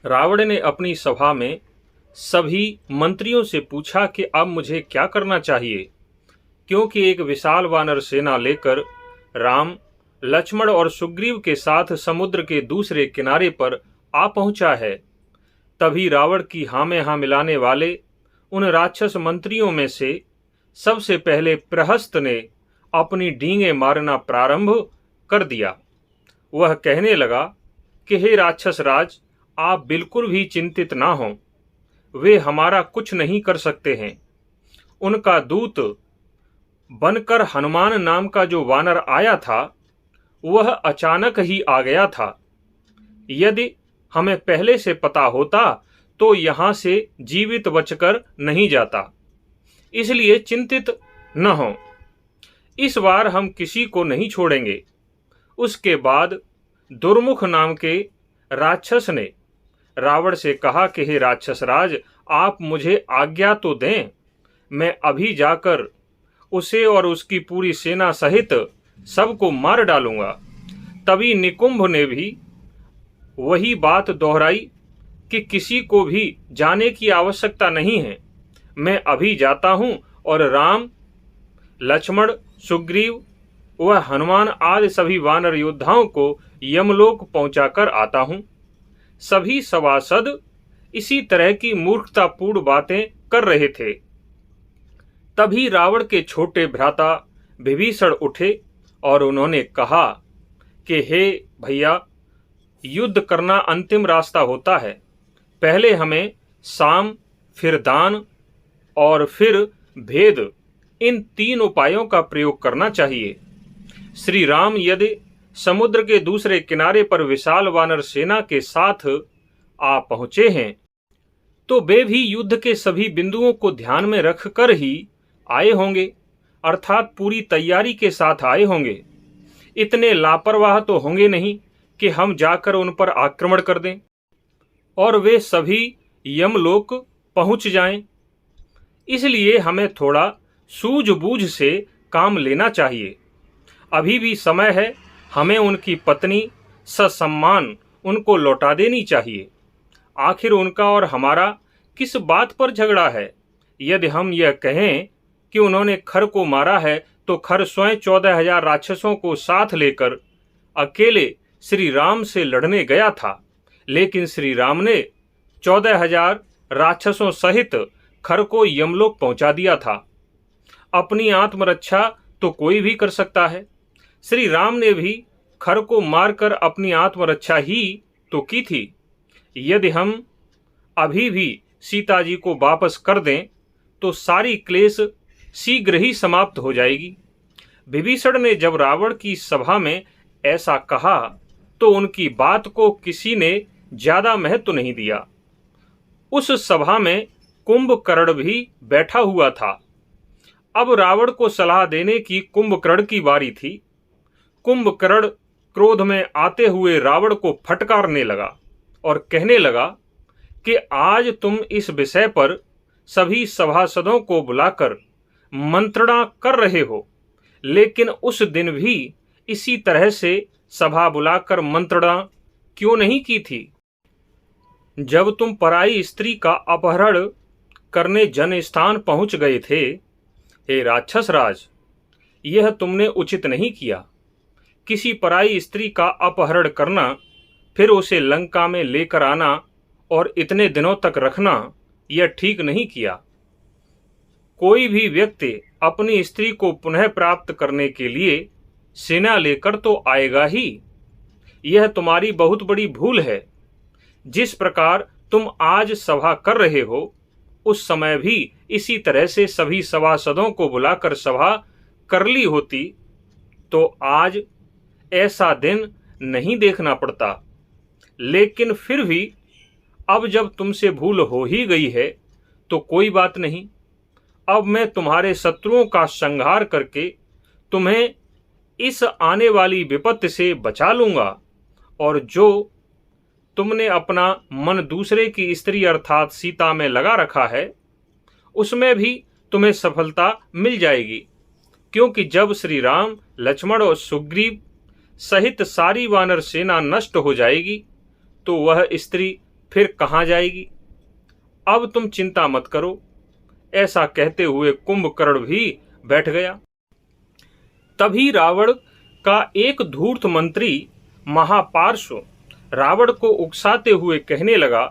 रावण ने अपनी सभा में सभी मंत्रियों से पूछा कि अब मुझे क्या करना चाहिए, क्योंकि एक विशाल वानर सेना लेकर राम, लक्ष्मण और सुग्रीव के साथ समुद्र के दूसरे किनारे पर आ पहुंचा है। तभी रावण की हाँ में हाँ मिलाने वाले उन राक्षस मंत्रियों में से सबसे पहले प्रहस्त ने अपनी डींगे मारना प्रारंभ कर दिया। वह कहने लगा कि हे राक्षस राज, आप बिल्कुल भी चिंतित ना हों, वे हमारा कुछ नहीं कर सकते हैं। उनका दूत बनकर हनुमान नाम का जो वानर आया था वह अचानक ही आ गया था। यदि हमें पहले से पता होता तो यहां से जीवित बचकर नहीं जाता, इसलिए चिंतित न हो। इस बार हम किसी को नहीं छोड़ेंगे। उसके बाद दुर्मुख नाम के राक्षस ने रावण से कहा कि हे राक्षस राज, आप मुझे आज्ञा तो दें, मैं अभी जाकर उसे और उसकी पूरी सेना सहित सबको मार डालूंगा। तभी निकुंभ ने भी वही बात दोहराई कि किसी को भी जाने की आवश्यकता नहीं है, मैं अभी जाता हूं और राम, लक्ष्मण, सुग्रीव व हनुमान आदि सभी वानर योद्धाओं को यमलोक पहुंचाकर आता हूं। सभी सभासद इसी तरह की मूर्खतापूर्ण बातें कर रहे थे। तभी रावण के छोटे भ्राता विभीषण उठे और उन्होंने कहा कि हे भैया, युद्ध करना अंतिम रास्ता होता है। पहले हमें साम, फिर दान और फिर भेद, इन 3 उपायों का प्रयोग करना चाहिए। श्री राम यदि समुद्र के दूसरे किनारे पर विशाल वानर सेना के साथ आ पहुंचे हैं तो वे भी युद्ध के सभी बिंदुओं को ध्यान में रखकर ही आए होंगे, अर्थात पूरी तैयारी के साथ आए होंगे। इतने लापरवाह तो होंगे नहीं कि हम जाकर उन पर आक्रमण कर दें और वे सभी यमलोक पहुंच जाएं। इसलिए हमें थोड़ा सूझबूझ से काम लेना चाहिए। अभी भी समय है, हमें उनकी पत्नी ससम्मान उनको लौटा देनी चाहिए। आखिर उनका और हमारा किस बात पर झगड़ा है? यदि हम यह कहें कि उन्होंने खर को मारा है तो खर स्वयं 14,000 राक्षसों को साथ लेकर अकेले श्री राम से लड़ने गया था, लेकिन श्री राम ने 14,000 राक्षसों सहित खर को यमलोक पहुंचा दिया था। अपनी आत्मरक्षा तो कोई भी कर सकता है। श्री राम ने भी खर को मारकर अपनी आत्मरक्षा ही तो की थी। यदि हम अभी भी सीता जी को वापस कर दें तो सारी क्लेश शीघ्र ही समाप्त हो जाएगी। विभीषण ने जब रावण की सभा में ऐसा कहा तो उनकी बात को किसी ने ज्यादा महत्व नहीं दिया। उस सभा में कुंभकर्ण भी बैठा हुआ था। अब रावण को सलाह देने की कुंभकर्ण की बारी थी। कुंभकर्ण क्रोध में आते हुए रावण को फटकारने लगा और कहने लगा कि आज तुम इस विषय पर सभी सभासदों को बुलाकर मंत्रणा कर रहे हो, लेकिन उस दिन भी इसी तरह से सभा बुलाकर मंत्रणा क्यों नहीं की थी? जब तुम पराई स्त्री का अपहरण करने जनस्थान पहुंच गए थे, हे राक्षस राज, यह तुमने उचित नहीं किया। किसी पराई स्त्री का अपहरण करना, फिर उसे लंका में लेकर आना और इतने दिनों तक रखना, यह ठीक नहीं किया। कोई भी व्यक्ति अपनी स्त्री को पुनः प्राप्त करने के लिए सेना लेकर तो आएगा ही। यह तुम्हारी बहुत बड़ी भूल है। जिस प्रकार तुम आज सभा कर रहे हो, उस समय भी इसी तरह से सभी सभासदों को बुलाकर सभा कर ली होती तो आज ऐसा दिन नहीं देखना पड़ता। लेकिन फिर भी अब जब तुमसे भूल हो ही गई है तो कोई बात नहीं। अब मैं तुम्हारे शत्रुओं का संहार करके तुम्हें इस आने वाली विपत्ति से बचा लूंगा, और जो तुमने अपना मन दूसरे की स्त्री अर्थात सीता में लगा रखा है, उसमें भी तुम्हें सफलता मिल जाएगी। क्योंकि जब श्री राम, लक्ष्मण और सुग्रीव सहित सारी वानर सेना नष्ट हो जाएगी तो वह स्त्री फिर कहाँ जाएगी? अब तुम चिंता मत करो। ऐसा कहते हुए कुंभकर्ण भी बैठ गया। तभी रावण का एक धूर्त मंत्री महापार्श्व रावण को उकसाते हुए कहने लगा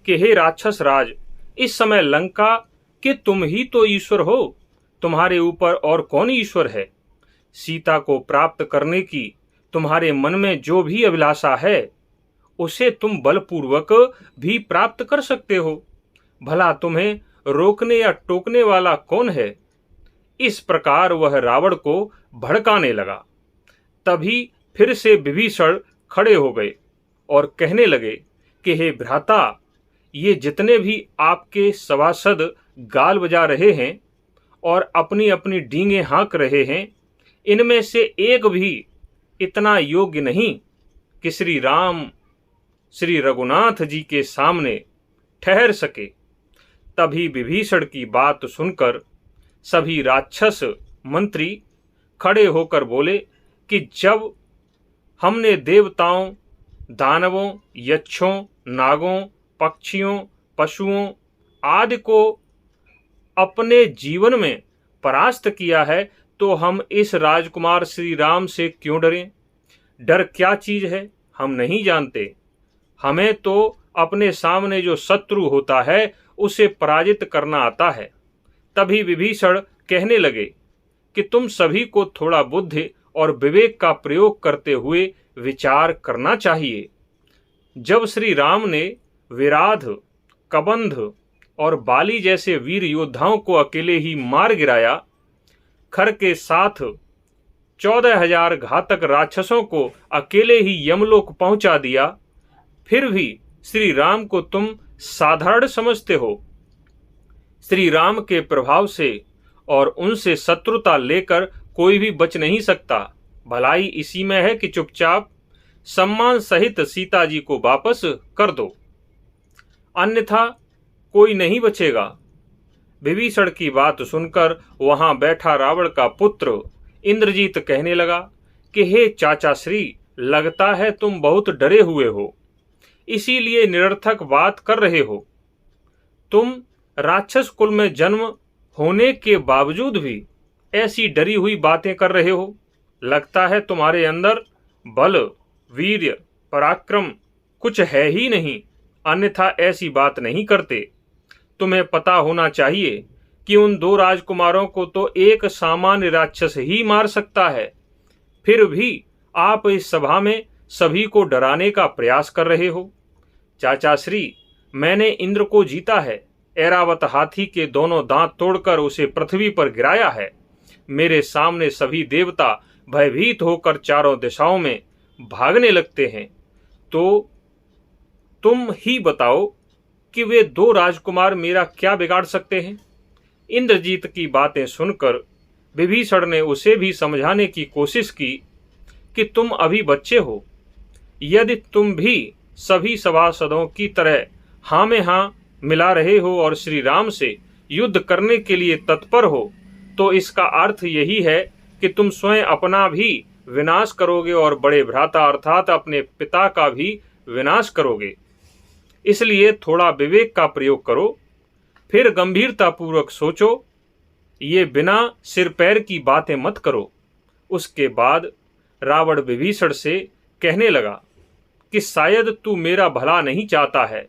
कि हे राक्षस राज, इस समय लंका के तुम ही तो ईश्वर हो, तुम्हारे ऊपर और कौन ईश्वर है? सीता को प्राप्त करने की तुम्हारे मन में जो भी अभिलाषा है उसे तुम बलपूर्वक भी प्राप्त कर सकते हो। भला तुम्हें रोकने या टोकने वाला कौन है? इस प्रकार वह रावण को भड़काने लगा। तभी फिर से विभीषण खड़े हो गए और कहने लगे कि हे भ्राता, ये जितने भी आपके सभासद गाल बजा रहे हैं और अपनी अपनी डींगे हाँक रहे हैं, इनमें से एक भी इतना योग्य नहीं कि श्री राम श्री रघुनाथ जी के सामने ठहर सके। तभी विभीषण की बात सुनकर सभी राक्षस मंत्री खड़े होकर बोले कि जब हमने देवताओं, दानवों, यक्षों, नागों, पक्षियों, पशुओं आदि को अपने जीवन में परास्त किया है, तो हम इस राजकुमार श्री राम से क्यों डरें? डर क्या चीज है हम नहीं जानते। हमें तो अपने सामने जो शत्रु होता है उसे पराजित करना आता है। तभी विभीषण कहने लगे कि तुम सभी को थोड़ा बुद्धि और विवेक का प्रयोग करते हुए विचार करना चाहिए। जब श्री राम ने विराध, कबंध और बाली जैसे वीर योद्धाओं को अकेले ही मार गिराया, खर के साथ 14,000 घातक राक्षसों को अकेले ही यमलोक पहुंचा दिया, फिर भी श्री राम को तुम साधारण समझते हो। श्री राम के प्रभाव से और उनसे शत्रुता लेकर कोई भी बच नहीं सकता। भलाई इसी में है कि चुपचाप सम्मान सहित सीता जी को वापस कर दो, अन्यथा कोई नहीं बचेगा। विभीषण की बात सुनकर वहां बैठा रावण का पुत्र इंद्रजीत कहने लगा कि हे चाचा श्री, लगता है तुम बहुत डरे हुए हो, इसीलिए निरर्थक बात कर रहे हो। तुम राक्षस कुल में जन्म होने के बावजूद भी ऐसी डरी हुई बातें कर रहे हो। लगता है तुम्हारे अंदर बल, वीर्य, पराक्रम कुछ है ही नहीं, अन्यथा ऐसी बात नहीं करते। तुम्हें पता होना चाहिए कि उन 2 राजकुमारों को तो एक सामान्य राक्षस ही मार सकता है, फिर भी आप इस सभा में सभी को डराने का प्रयास कर रहे हो। चाचा श्री, मैंने इंद्र को जीता है, ऐरावत हाथी के दोनों दांत तोड़कर उसे पृथ्वी पर गिराया है। मेरे सामने सभी देवता भयभीत होकर चारों दिशाओं में भागने लगते हैं। तो तुम ही बताओ कि वे 2 राजकुमार मेरा क्या बिगाड़ सकते हैं? इंद्रजीत की बातें सुनकर विभीषण ने उसे भी समझाने की कोशिश की कि तुम अभी बच्चे हो। यदि तुम भी सभी सभासदों की तरह हाँ में हाँ मिला रहे हो और श्री राम से युद्ध करने के लिए तत्पर हो, तो इसका अर्थ यही है कि तुम स्वयं अपना भी विनाश करोगे और बड़े भ्राता अर्थात अपने पिता का भी विनाश करोगे। इसलिए थोड़ा विवेक का प्रयोग करो, फिर गंभीरतापूर्वक सोचो, ये बिना सिर पैर की बातें मत करो। उसके बाद रावण विभीषण से कहने लगा कि शायद तू मेरा भला नहीं चाहता है।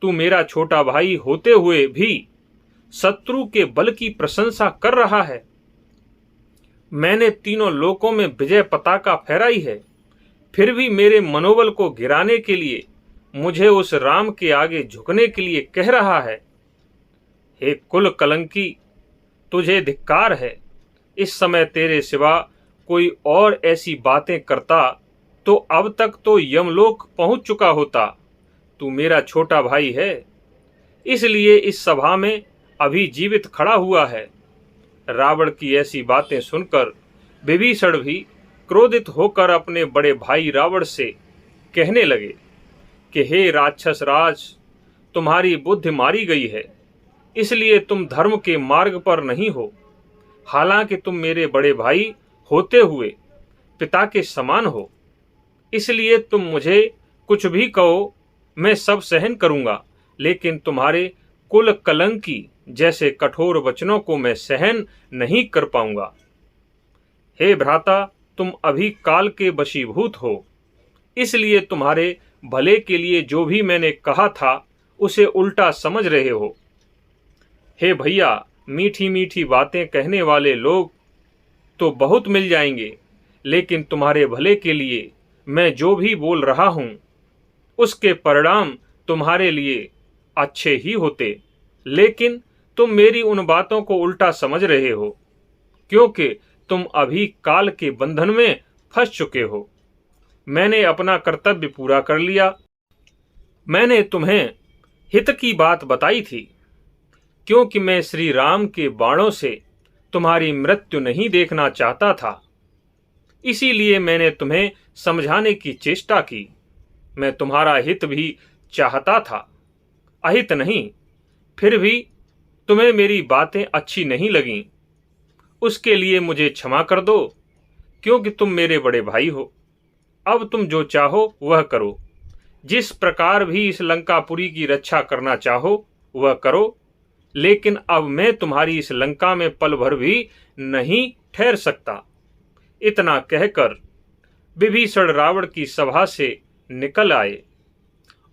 तू मेरा छोटा भाई होते हुए भी शत्रु के बल की प्रशंसा कर रहा है। मैंने तीनों लोकों में विजय पताका फहराई है, फिर भी मेरे मनोबल को गिराने के लिए मुझे उस राम के आगे झुकने के लिए कह रहा है। हे कुल कलंकी, तुझे धिक्कार है। इस समय तेरे सिवा कोई और ऐसी बातें करता तो अब तक तो यमलोक पहुंच चुका होता। तू मेरा छोटा भाई है, इसलिए इस सभा में अभी जीवित खड़ा हुआ है। रावण की ऐसी बातें सुनकर विभीषण भी क्रोधित होकर अपने बड़े भाई रावण से कहने लगे कि हे राक्षस राज, तुम्हारी बुद्धि मारी गई है, इसलिए तुम धर्म के मार्ग पर नहीं हो। हालांकि तुम मेरे बड़े भाई होते हुए पिता के समान हो, इसलिए तुम मुझे कुछ भी कहो, मैं सब सहन करूंगा, लेकिन तुम्हारे कुल कलंकी जैसे कठोर वचनों को मैं सहन नहीं कर पाऊंगा। हे भ्राता, तुम अभी काल के वशीभूत हो, इसलिए तुम्हारे भले के लिए जो भी मैंने कहा था उसे उल्टा समझ रहे हो। हे भैया, मीठी मीठी बातें कहने वाले लोग तो बहुत मिल जाएंगे, लेकिन तुम्हारे भले के लिए मैं जो भी बोल रहा हूं उसके परिणाम तुम्हारे लिए अच्छे ही होते, लेकिन तुम मेरी उन बातों को उल्टा समझ रहे हो, क्योंकि तुम अभी काल के बंधन में फंस चुके हो। मैंने अपना कर्तव्य पूरा कर लिया। मैंने तुम्हें हित की बात बताई थी, क्योंकि मैं श्री राम के बाणों से तुम्हारी मृत्यु नहीं देखना चाहता था। इसीलिए मैंने तुम्हें समझाने की चेष्टा की। मैं तुम्हारा हित भी चाहता था, अहित नहीं। फिर भी तुम्हें मेरी बातें अच्छी नहीं लगीं। उसके लिए मुझे क्षमा कर दो, क्योंकि तुम मेरे बड़े भाई हो। अब तुम जो चाहो वह करो। जिस प्रकार भी इस लंकापुरी की रक्षा करना चाहो वह करो, लेकिन अब मैं तुम्हारी इस लंका में पल भर भी नहीं ठहर सकता। इतना कहकर विभीषण रावण की सभा से निकल आए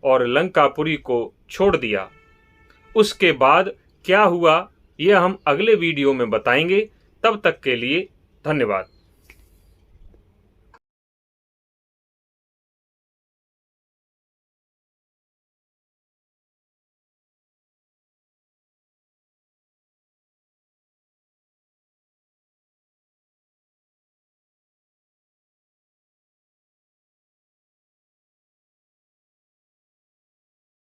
और लंकापुरी को छोड़ दिया। उसके बाद क्या हुआ यह हम अगले वीडियो में बताएंगे। तब तक के लिए धन्यवाद।